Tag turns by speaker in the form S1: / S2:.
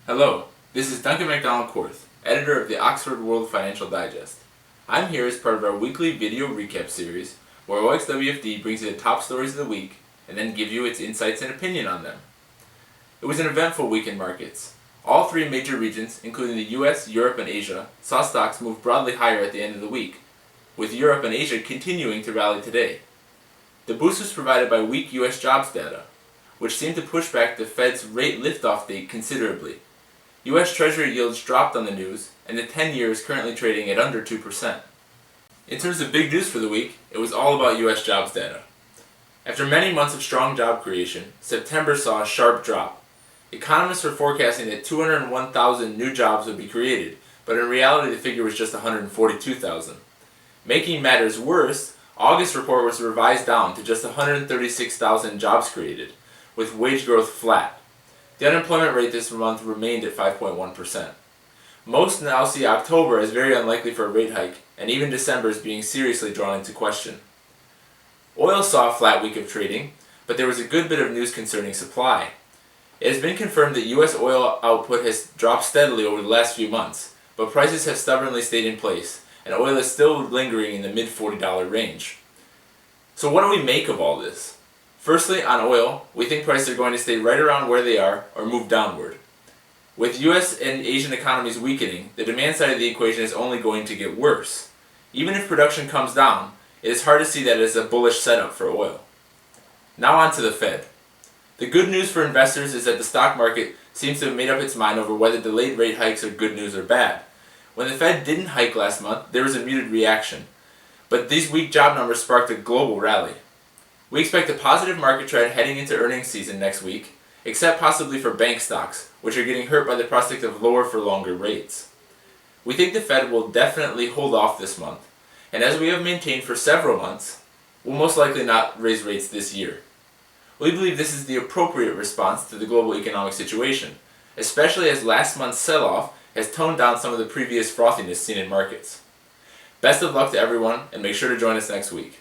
S1: Hello, this is Duncan MacDonald-Korth, editor of the Oxford World Financial Digest. I'm here as part of our weekly video recap series where OxWFD brings you the top stories of the week and then gives you its insights and opinion on them. It was an eventful week in markets. All three major regions, including the US, Europe, and Asia, saw stocks move broadly higher at the end of the week, with Europe and Asia continuing to rally today. The boost was provided by weak US jobs data, which seemed to push back the Fed's rate liftoff date considerably. U.S. Treasury yields dropped on the news, and the 10-year is currently trading at under 2%. In terms of big news for the week, it was all about U.S. jobs data. After many months of strong job creation, September saw a sharp drop. Economists were forecasting that 201,000 new jobs would be created, but in reality the figure was just 142,000. Making matters worse, August's report was revised down to just 136,000 jobs created, with wage growth flat. The unemployment rate this month remained at 5.1%. Most now see October as very unlikely for a rate hike, and even December as being seriously drawn into question. Oil saw a flat week of trading, but there was a good bit of news concerning supply. It has been confirmed that U.S. oil output has dropped steadily over the last few months, but prices have stubbornly stayed in place, and oil is still lingering in the mid-$40 range. So what do we make of all this? Firstly, on oil, we think prices are going to stay right around where they are or move downward. With US and Asian economies weakening, the demand side of the equation is only going to get worse. Even if production comes down, it is hard to see that as a bullish setup for oil. Now on to the Fed. The good news for investors is that the stock market seems to have made up its mind over whether delayed rate hikes are good news or bad. When the Fed didn't hike last month, there was a muted reaction, but these weak job numbers sparked a global rally. We expect a positive market trend heading into earnings season next week, except possibly for bank stocks, which are getting hurt by the prospect of lower for longer rates. We think the Fed will definitely hold off this month, and as we have maintained for several months, will most likely not raise rates this year. We believe this is the appropriate response to the global economic situation, especially as last month's sell-off has toned down some of the previous frothiness seen in markets. Best of luck to everyone, and make sure to join us next week.